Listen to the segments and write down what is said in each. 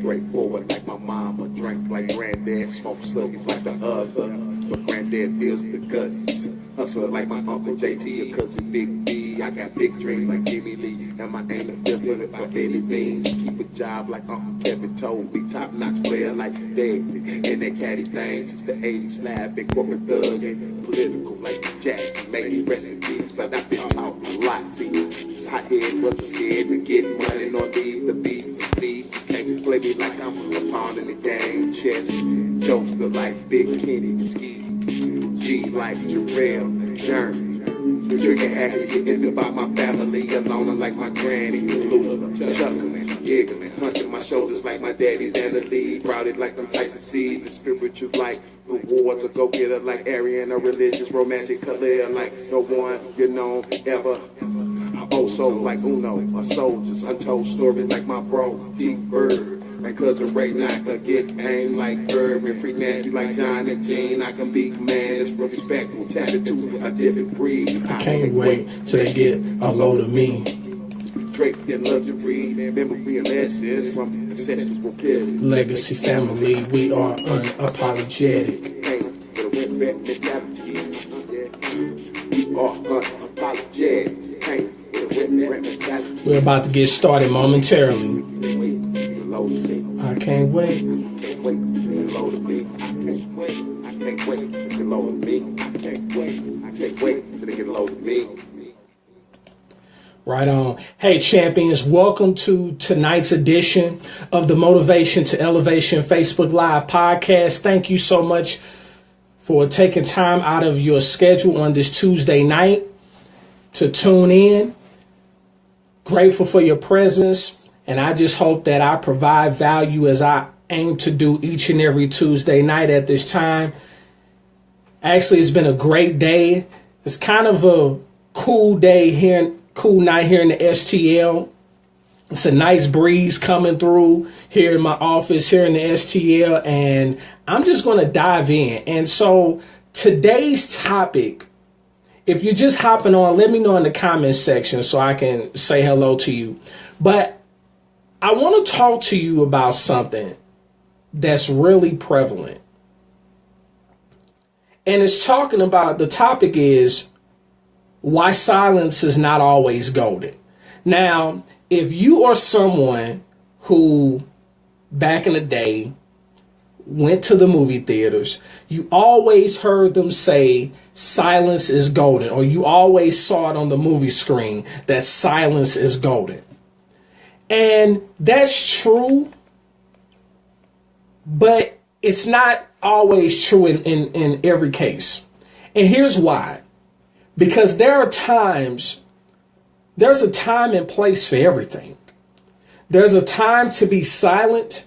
straightforward like my mama, drank like granddad, smoke sluggies like the other, but granddad feels the guts. Hustle like my uncle JT or cousin Big B. I got big dreams like Jimmy Lee, and my aim to feel for Billy Beans. Keep a job like Uncle Kevin told me, top notch player like Dave, and that caddy thing since the 80s. Slab, big corporate thug, and political like Jack. Make me rest in peace, but I've been taught a lot. See, this hothead wasn't scared to get money nor leave the B's and C's. Can't play me like I'm a pawn in the game. Chess, jokester like Big Kenny and Ski. G like Jarrell, Jeremy. The trigger happy, it's about my family, alone like my granny. Luther, chuckling, giggling, hunching my shoulders like my daddy's and the lead. Routed like them Tyson seeds, the spiritual like rewards, a go-getter like Arian, a religious, romantic career like no one you know ever. Also like Uno, a soldier's untold story like my bro, T-Bird. And cousin Ray Knocker get aim like Herb and freak nasty like John and Gene. I can be man, it's respectful, tapped to a different breed. I can't wait till they get a load of me. Drake in luxury, memory and lessons from ancestral period. Legacy family, we are unapologetic. We are unapologetic. We're about to get started momentarily. I can't wait. Right on. Hey, champions, welcome to tonight's edition of the Motivation to Elevation Facebook Live podcast. Thank you so much for taking time out of your schedule on this Tuesday night to tune in. Grateful for your presence. And I just hope that I provide value as I aim to do each and every Tuesday night at this time. Actually, it's been a great day. It's kind of a cool day here, cool night here in the STL. It's a nice breeze coming through here in my office here in the STL. And I'm just going to dive in. And so today's topic, if you're just hopping on, let me know in the comments section so I can say hello to you. But I want to talk to you about something that's really prevalent. And it's talking about, the topic is why silence is not always golden. Now, if you are someone who back in the day went to the movie theaters, you always heard them say silence is golden, or you always saw it on the movie screen that silence is golden. And that's true, but it's not always true in every case. And here's why. Because there's a time and place for everything. There's a time to be silent,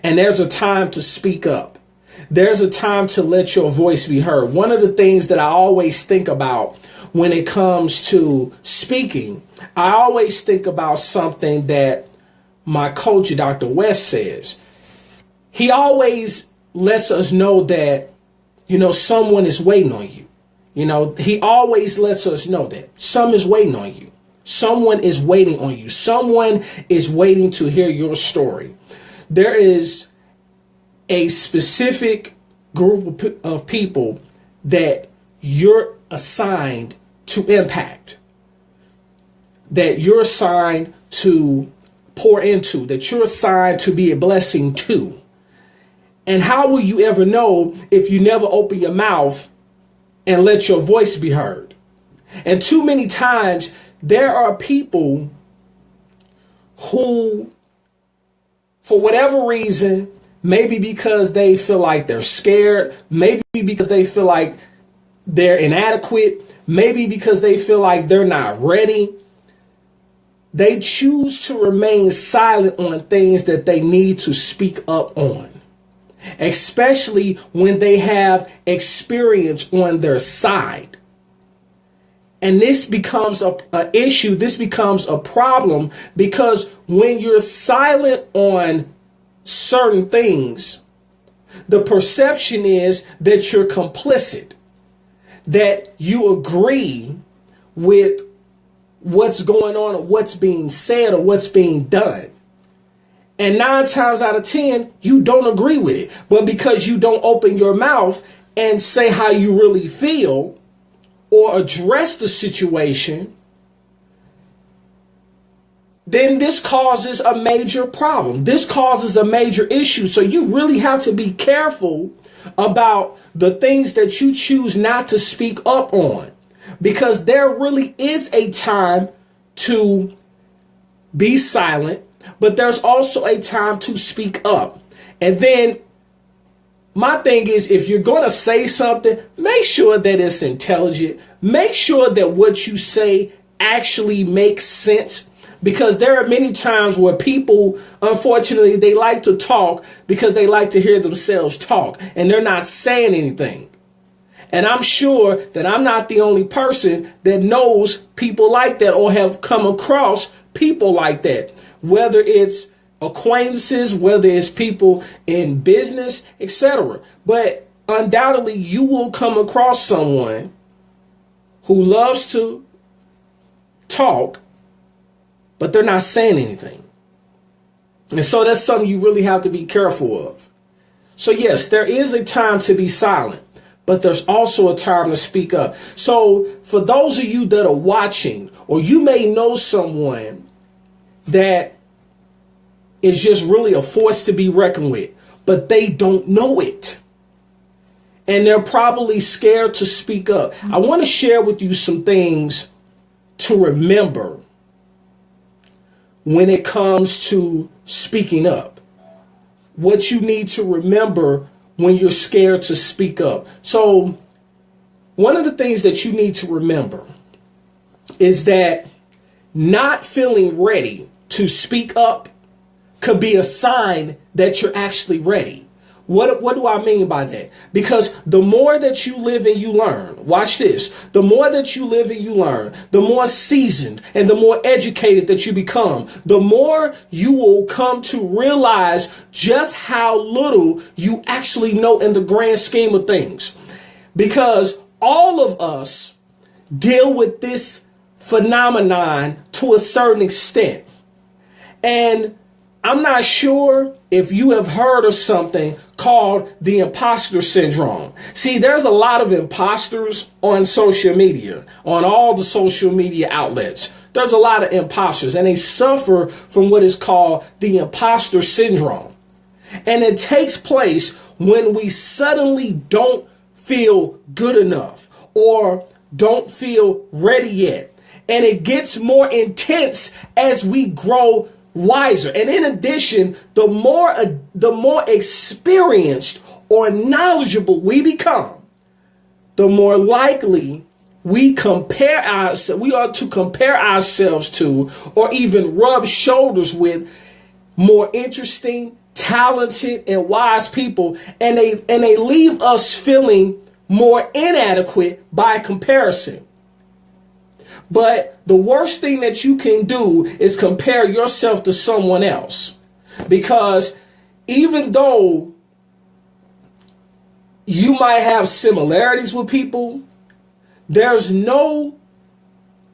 and there's a time to speak up. There's a time to let your voice be heard. One of the things that I always think about when it comes to speaking, I always think about something that my coach, Dr. West, says. He always lets us know that, someone is waiting on you. He always lets us know that someone is waiting on you. Someone is waiting on you. Someone is waiting to hear your story. There is a specific group of people that you're assigned to impact, that you're assigned to pour into, that you're assigned to be a blessing to. And how will you ever know if you never open your mouth and let your voice be heard? And too many times there are people who, for whatever reason, maybe because they feel like they're scared, maybe because they feel like they're inadequate, maybe because they feel like they're not ready, they choose to remain silent on things that they need to speak up on, especially when they have experience on their side. And this becomes an issue. This becomes a problem, because when you're silent on certain things, the perception is that you're complicit, that you agree with what's going on or what's being said or what's being done. And 9 times out of 10, you don't agree with it. But because you don't open your mouth and say how you really feel or address the situation, then this causes a major problem. This causes a major issue. So you really have to be careful about the things that you choose not to speak up on, because there really is a time to be silent, but there's also a time to speak up. And then my thing is, if you're going to say something, make sure that it's intelligent. Make sure that what you say actually makes sense. Because there are many times where people, unfortunately, they like to talk because they like to hear themselves talk, and they're not saying anything. And I'm sure that I'm not the only person that knows people like that or have come across people like that, whether it's acquaintances, whether it's people in business, etc. But undoubtedly, you will come across someone who loves to talk, but they're not saying anything. And so that's something you really have to be careful of. So yes, there is a time to be silent, but there's also a time to speak up. So for those of you that are watching, or you may know someone that is just really a force to be reckoned with, but they don't know it, and they're probably scared to speak up, I want to share with you some things to remember when it comes to speaking up. What you need to remember when you're scared to speak up. So one of the things that you need to remember is that not feeling ready to speak up could be a sign that you're actually ready. What do I mean by that? Because the more that you live and you learn, watch this, the more that you live and you learn, the more seasoned and the more educated that you become, the more you will come to realize just how little you actually know in the grand scheme of things. Because all of us deal with this phenomenon to a certain extent. And I'm not sure if you have heard of something called the Impostor Syndrome. See, there's a lot of imposters on social media, on all the social media outlets. There's a lot of imposters, and they suffer from what is called the Impostor Syndrome. And it takes place when we suddenly don't feel good enough or don't feel ready yet. And it gets more intense as we grow wiser. And in addition, the more experienced or knowledgeable we become, the more likely we are to compare ourselves to, or even rub shoulders with, more interesting, talented, and wise people, and they leave us feeling more inadequate by comparison. But the worst thing that you can do is compare yourself to someone else. Because even though you might have similarities with people, there's no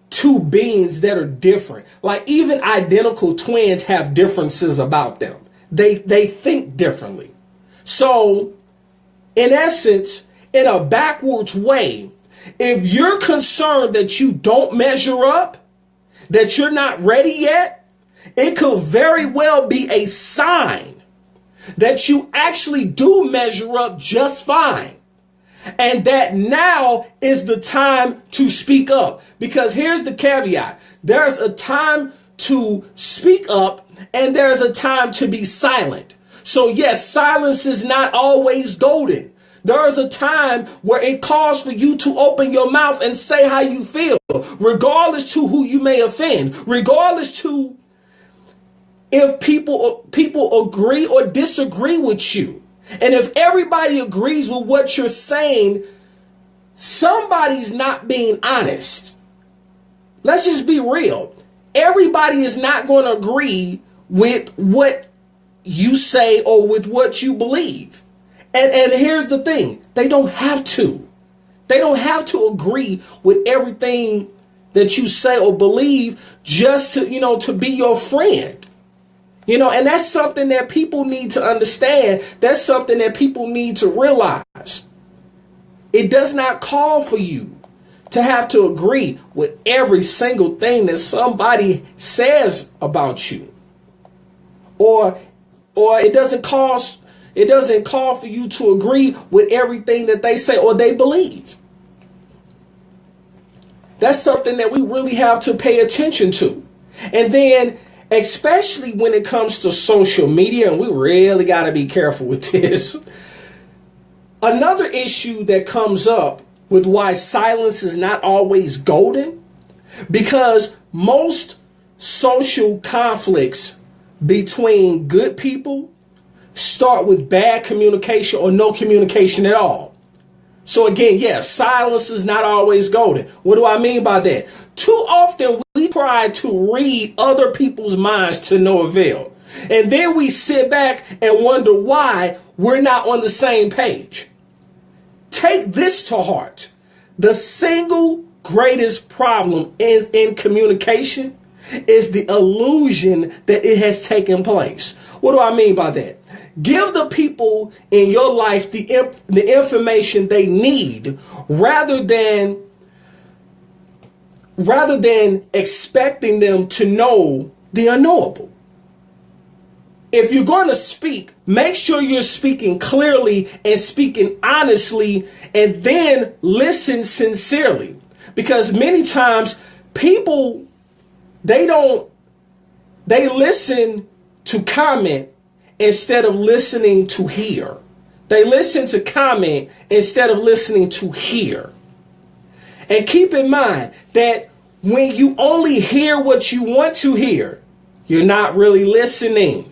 two beings that are different. Like even identical twins have differences about them. They think differently. So in essence, in a backwards way, if you're concerned that you don't measure up, that you're not ready yet, it could very well be a sign that you actually do measure up just fine. And that now is the time to speak up. Because here's the caveat. There's a time to speak up and there's a time to be silent. So yes, silence is not always golden. There is a time where it calls for you to open your mouth and say how you feel, regardless to who you may offend, regardless to if people agree or disagree with you. And if everybody agrees with what you're saying, somebody's not being honest. Let's just be real. Everybody is not going to agree with what you say or with what you believe. And here's the thing. They don't have to. They don't have to agree with everything that you say or believe just to, to be your friend. And that's something that people need to understand. That's something that people need to realize. It does not call for you to have to agree with every single thing that somebody says about you. Or it doesn't call for you to agree with everything that they say or they believe. That's something that we really have to pay attention to. And then, especially when it comes to social media, and we really got to be careful with this. Another issue that comes up with why silence is not always golden, because most social conflicts between good people start with bad communication or no communication at all. So again, yes, silence is not always golden. What do I mean by that? Too often we try to read other people's minds to no avail. And then we sit back and wonder why we're not on the same page. Take this to heart. The single greatest problem in communication is the illusion that it has taken place. What do I mean by that? Give the people in your life the information they need rather than expecting them to know the unknowable. If you're going to speak, make sure you're speaking clearly and speaking honestly, and then listen sincerely. Because many times people, they listen to comment instead of listening to hear. They listen to comment instead of listening to hear. And keep in mind that when you only hear what you want to hear, you're not really listening.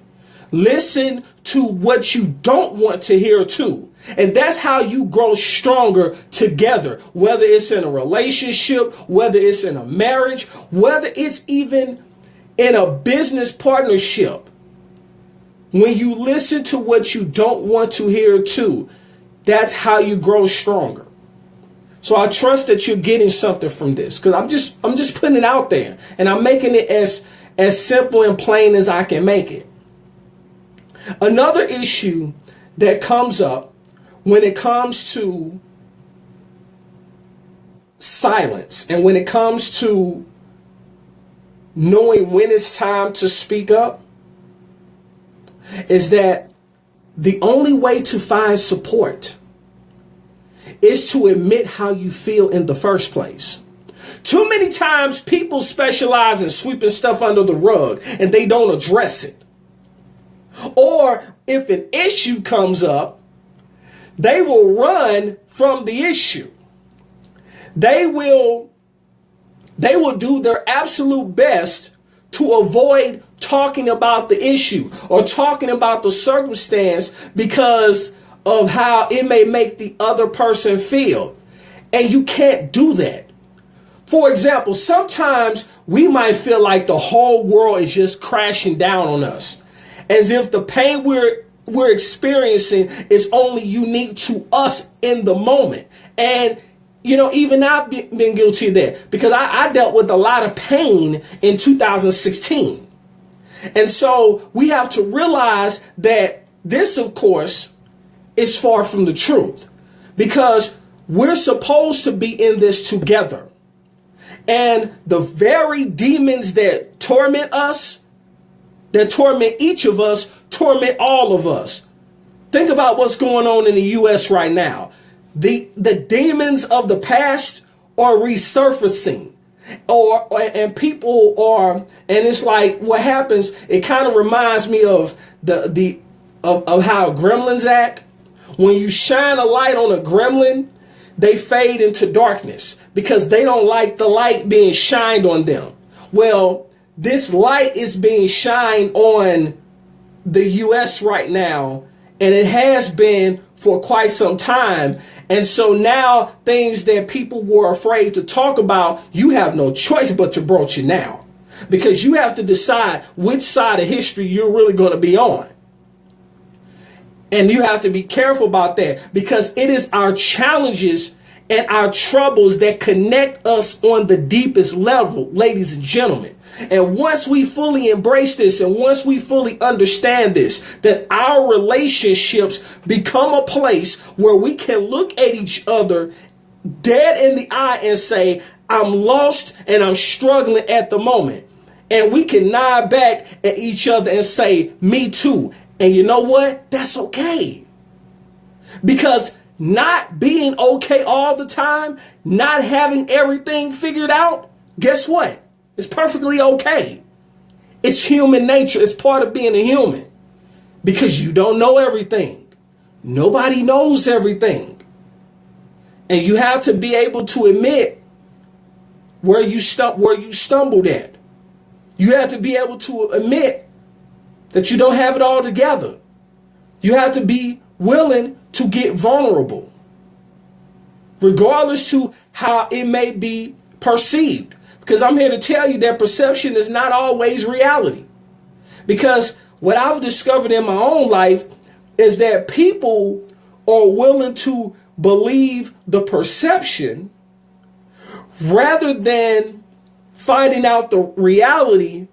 Listen to what you don't want to hear too. And that's how you grow stronger together, whether it's in a relationship, whether it's in a marriage, whether it's even in a business partnership. When you listen to what you don't want to hear too, that's how you grow stronger. So I trust that you're getting something from this, because I'm just putting it out there, and I'm making it as simple and plain as I can make it. Another issue that comes up when it comes to silence and when it comes to knowing when it's time to speak up is that the only way to find support is to admit how you feel in the first place. Too many times people specialize in sweeping stuff under the rug and they don't address it. Or if an issue comes up, they will run from the issue. They will do their absolute best to avoid talking about the issue or talking about the circumstance because of how it may make the other person feel. And you can't do that. For example, sometimes we might feel like the whole world is just crashing down on us, as if the pain we're experiencing is only unique to us in the moment. And, even I've been guilty of that, because I dealt with a lot of pain in 2016. And so we have to realize that this, of course, is far from the truth, because we're supposed to be in this together. And the very demons that torment us, that torment each of us, torment all of us. Think about what's going on in the U.S. right now. The demons of the past are resurfacing, and people are, and it's like what happens. It kind of reminds me of of how gremlins act. When you shine a light on a gremlin, they fade into darkness because they don't like the light being shined on them. Well, this light is being shined on the U.S. right now, and it has been for quite some time. And so now things that people were afraid to talk about, you have no choice but to broach it now, because you have to decide which side of history you're really going to be on. And you have to be careful about that, because it is our challenges and our troubles that connect us on the deepest level, ladies and gentlemen. And once we fully embrace this, and once we fully understand this, that our relationships become a place where we can look at each other dead in the eye and say, I'm lost and I'm struggling at the moment. And we can nod back at each other and say, me too. And you know what? That's okay. Because not being okay all the time, not having everything figured out, guess what? It's perfectly okay. It's human nature. It's part of being a human. Because you don't know everything. Nobody knows everything. And you have to be able to admit where you stumbled at. You have to be able to admit that you don't have it all together. You have to be willing to get vulnerable, regardless to how it may be perceived. Because I'm here to tell you that perception is not always reality. Because what I've discovered in my own life is that people are willing to believe the perception rather than finding out the reality.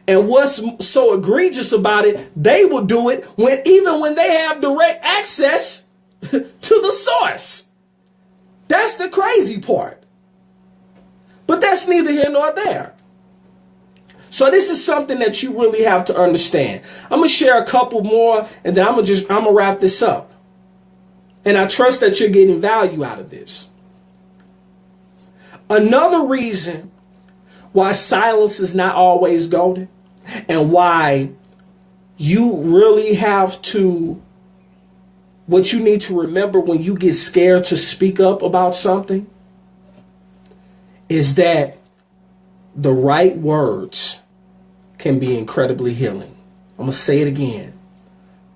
And what's so egregious about it, they will do it even when they have direct access to the source. That's the crazy part. But that's neither here nor there. So this is something that you really have to understand. I'm going to share a couple more, and then I'm going to wrap this up. And I trust that you're getting value out of this. Another reason why silence is not always golden, and why you really have to, what you need to remember when you get scared to speak up about something, is that the right words can be incredibly healing. I'm going to say it again.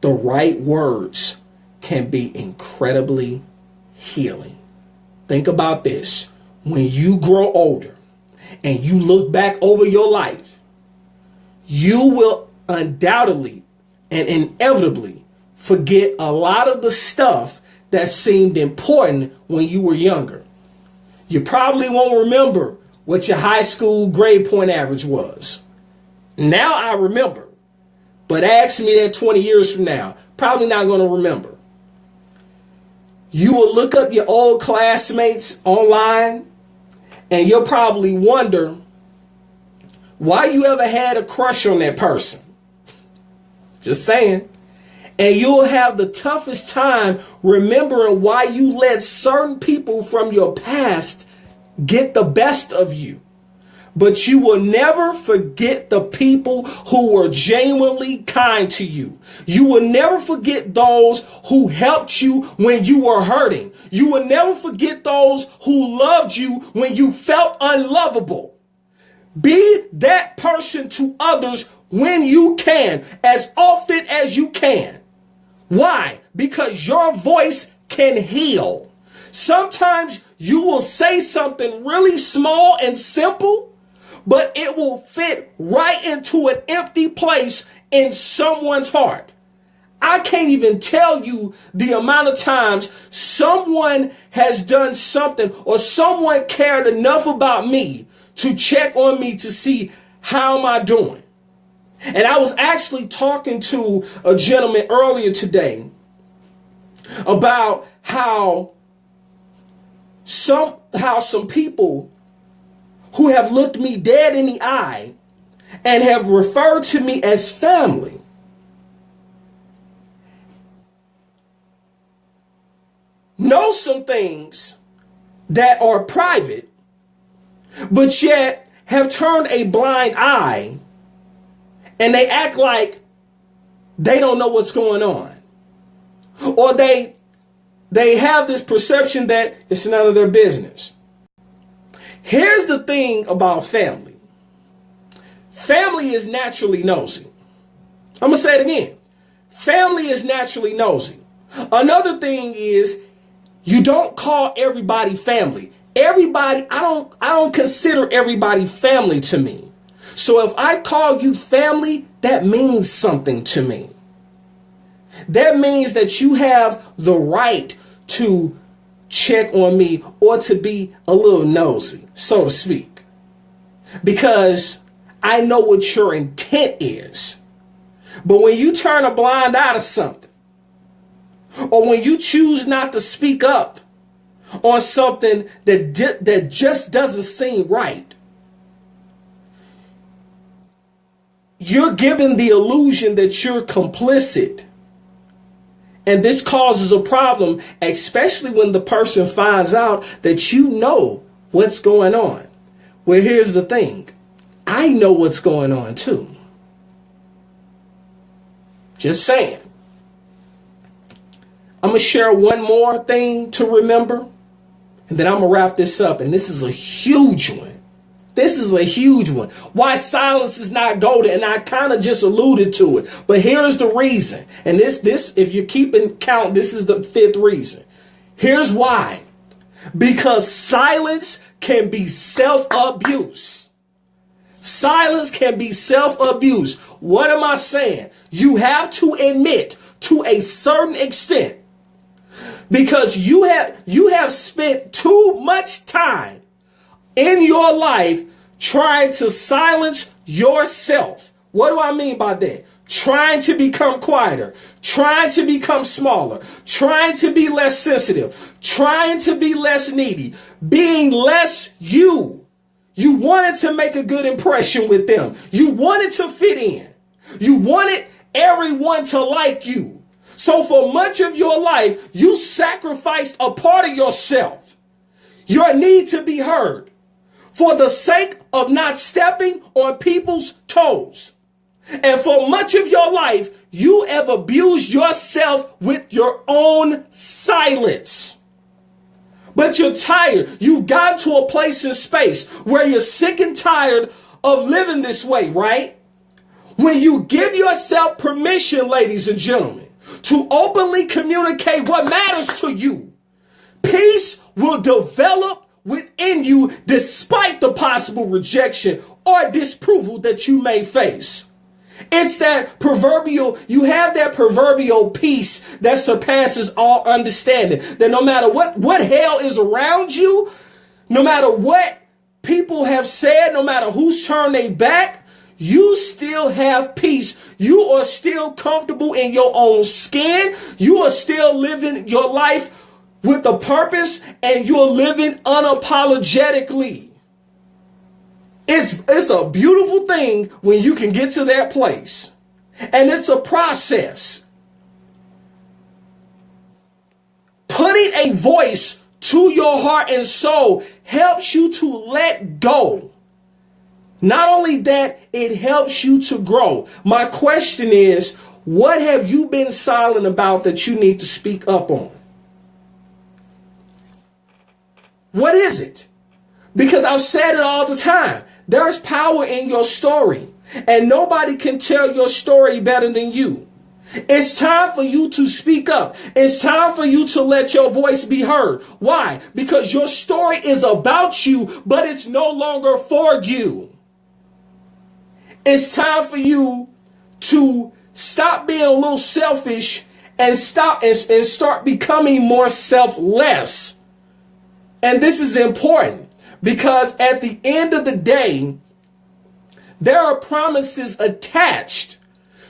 The right words can be incredibly healing. Think about this. When you grow older and you look back over your life, you will undoubtedly and inevitably forget a lot of the stuff that seemed important when you were younger. You probably won't remember what your high school grade point average was. Now I remember. But ask me that 20 years from now, probably not going to remember. You will look up your old classmates online, and you'll probably wonder why you ever had a crush on that person. Just saying. And you'll have the toughest time remembering why you let certain people from your past get the best of you. But you will never forget the people who were genuinely kind to you. You will never forget those who helped you when you were hurting. You will never forget those who loved you when you felt unlovable. Be that person to others when you can, as often as you can. Why? Because your voice can heal. Sometimes you will say something really small and simple, but it will fit right into an empty place in someone's heart. I can't even tell you the amount of times someone has done something or someone cared enough about me to check on me to see how am I doing. And I was actually talking to a gentleman earlier today about how some people who have looked me dead in the eye and have referred to me as family know some things that are private, but yet have turned a blind eye, and they act like they don't know what's going on. Or they have this perception that it's none of their business. Here's the thing about family. Family is naturally nosy. I'm going to say it again. Family is naturally nosy. Another thing is you don't call everybody family. Everybody, I don't consider everybody family to me. So if I call you family, that means something to me. That means that you have the right to check on me or to be a little nosy, so to speak. Because I know what your intent is. But when you turn a blind eye to something, or when you choose not to speak up on something that just doesn't seem right, you're given the illusion that you're complicit. And this causes a problem, especially when the person finds out that you know what's going on. Well, here's the thing. I know what's going on too. Just saying. I'm going to share one more thing to remember, and then I'm going to wrap this up. And this is a huge one. This is a huge one. Why silence is not golden. And I kind of just alluded to it. But here's the reason. And this, if you're keeping count, this is the fifth reason. Here's why. Because silence can be self-abuse. Silence can be self-abuse. What am I saying? You have to admit to a certain extent, because you have spent too much time in your life trying to silence yourself. What do I mean by that? Trying to become quieter, trying to become smaller, trying to be less sensitive, trying to be less needy, being less you. You wanted to make a good impression with them. You wanted to fit in. You wanted everyone to like you. So for much of your life, you sacrificed a part of yourself, your need to be heard, for the sake of not stepping on people's toes. And for much of your life, you have abused yourself with your own silence. But you're tired. You got to a place in space where you're sick and tired of living this way, right? When you give yourself permission, ladies and gentlemen, to openly communicate what matters to you, peace will develop within you despite the possible rejection or disapproval that you may face. It's that proverbial, you have that proverbial peace that surpasses all understanding. That no matter what hell is around you, no matter what people have said, no matter who's turned their back, you still have peace. You are still comfortable in your own skin. You are still living your life with a purpose, and you're living unapologetically. It's a beautiful thing when you can get to that place. And it's a process. Putting a voice to your heart and soul helps you to let go. Not only that, it helps you to grow. My question is, what have you been silent about that you need to speak up on? What is it? Because I've said it all the time. There's power in your story, and nobody can tell your story better than you. It's time for you to speak up. It's time for you to let your voice be heard. Why? Because your story is about you, but it's no longer for you. It's time for you to stop being a little selfish and start becoming more selfless. And this is important. Because at the end of the day, there are promises attached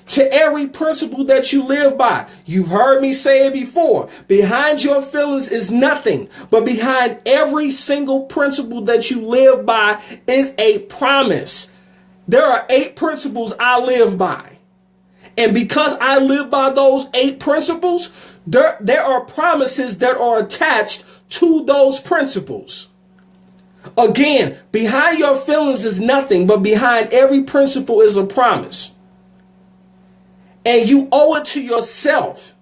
to every principle that you live by. You've heard me say it before. Behind your feelings is nothing, but behind every single principle that you live by is a promise. There are 8 principles I live by. And because I live by those 8 principles, there are promises that are attached to those principles. Again, behind your feelings is nothing, but behind every principle is a promise. And you owe it to yourself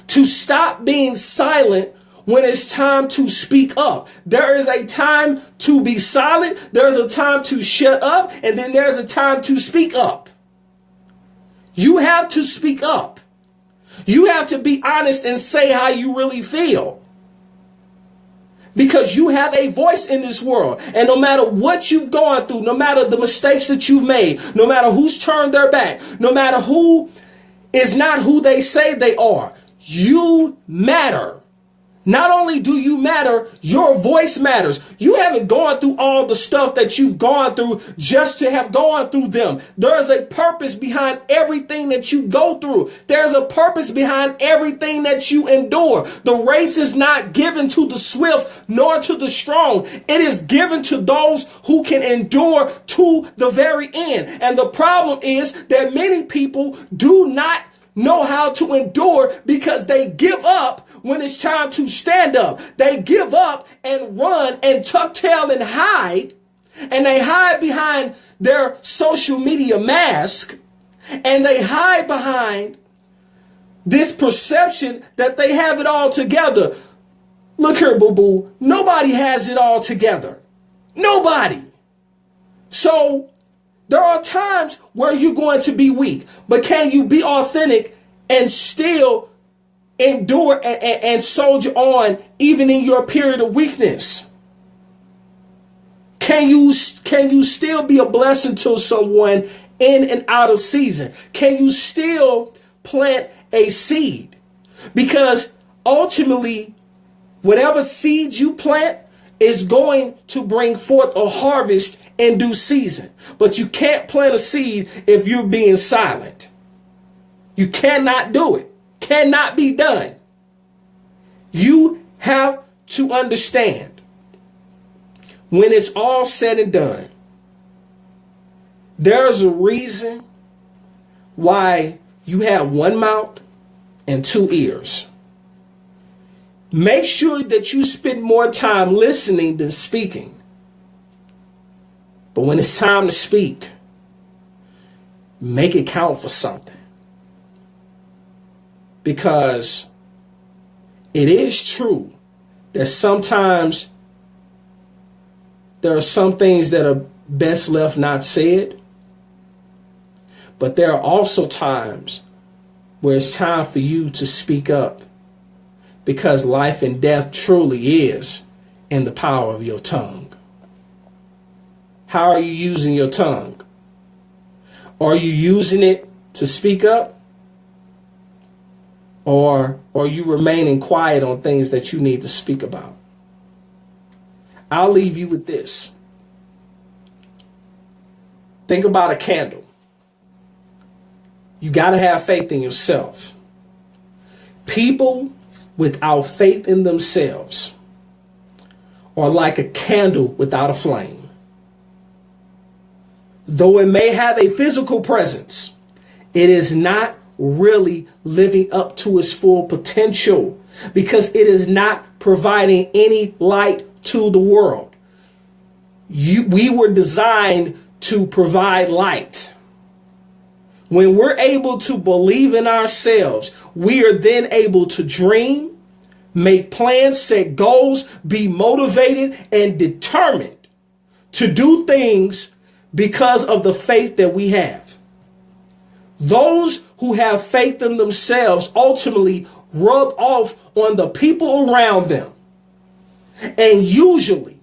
to stop being silent when it's time to speak up. There is a time to be silent, there's a time to shut up, and then there's a time to speak up. You have to speak up. You have to be honest and say how you really feel. Because you have a voice in this world. And no matter what you've gone through, no matter the mistakes that you've made, no matter who's turned their back, no matter who is not who they say they are, you matter. Not only do you matter, your voice matters. You haven't gone through all the stuff that you've gone through just to have gone through them. There's a purpose behind everything that you go through. There's a purpose behind everything that you endure. The race is not given to the swift nor to the strong. It is given to those who can endure to the very end. And the problem is that many people do not know how to endure because they give up when it's time to stand up. They give up and run and tuck tail and hide. And they hide behind their social media mask. And they hide behind this perception that they have it all together. Look here, boo-boo. Nobody has it all together. Nobody. So there are times where you're going to be weak. But can you be authentic and still endure and soldier on even in your period of weakness? Can you still be a blessing to someone in and out of season? Can you still plant a seed? Because ultimately, whatever seed you plant is going to bring forth a harvest in due season. But you can't plant a seed if you're being silent. You cannot do it. Cannot be done. You have to understand, when it's all said and done, there's a reason why you have one mouth and two ears. Make sure that you spend more time listening than speaking. But when it's time to speak, make it count for something. Because it is true that sometimes there are some things that are best left not said. But there are also times where it's time for you to speak up. Because life and death truly is in the power of your tongue. How are you using your tongue? Are you using it to speak up? Or are you remaining quiet on things that you need to speak about? I'll leave you with this. Think about a candle. You got to have faith in yourself. People without faith in themselves are like a candle without a flame. Though it may have a physical presence, it is not really living up to its full potential because it is not providing any light to the world. We were designed to provide light. When we're able to believe in ourselves, we are then able to dream, make plans, set goals, be motivated and determined to do things because of the faith that we have. Those who have faith in themselves ultimately rub off on the people around them. And usually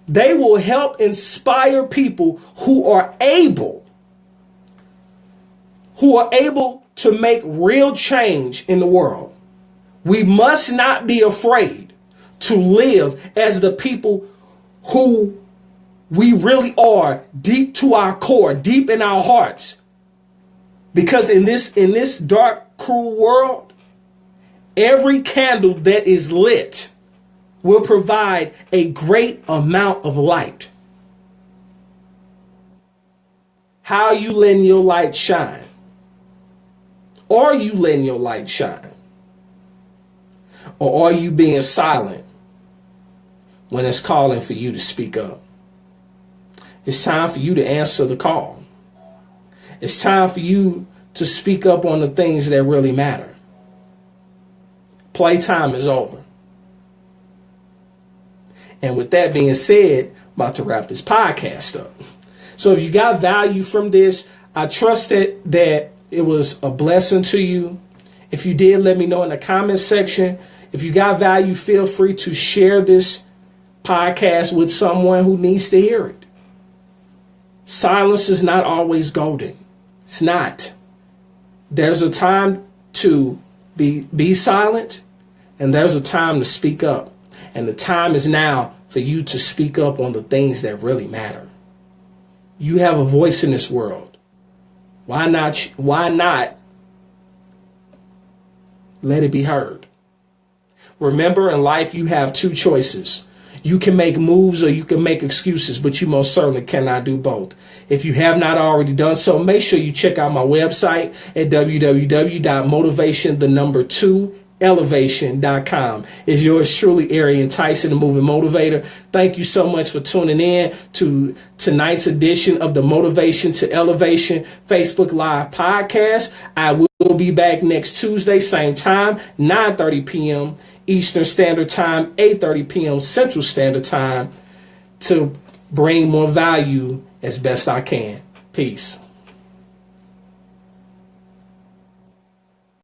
they will help inspire people who are able to make real change in the world. We must not be afraid to live as the people who we really are, deep to our core, deep in our hearts. Because in this dark, cruel world, every candle that is lit will provide a great amount of light. How are you letting your light shine? Are you letting your light shine? Or are you being silent when it's calling for you to speak up? It's time for you to answer the call. It's time for you to speak up on the things that really matter. Playtime is over. And with that being said, I'm about to wrap this podcast up. So if you got value from this, I trust that it was a blessing to you. If you did, let me know in the comments section. If you got value, feel free to share this podcast with someone who needs to hear it. Silence is not always golden. It's not. There's a time to be silent, And there's a time to speak up. And the time is now for you to speak up on the things that really matter. You have a voice in this world. Why not let it be heard? Remember, in life, you have two choices. You can make moves or you can make excuses, but you most certainly cannot do both. If you have not already done so, make sure you check out my website at www.motivation2elevation.com. It's yours truly, Arian Tyson, the Moving Motivator. Thank you so much for tuning in to tonight's edition of the Motivation to Elevation Facebook Live podcast. I will be back next Tuesday, same time, 9:30 p.m. Eastern Standard Time, 8:30 p.m. Central Standard Time, to bring more value as best I can. Peace.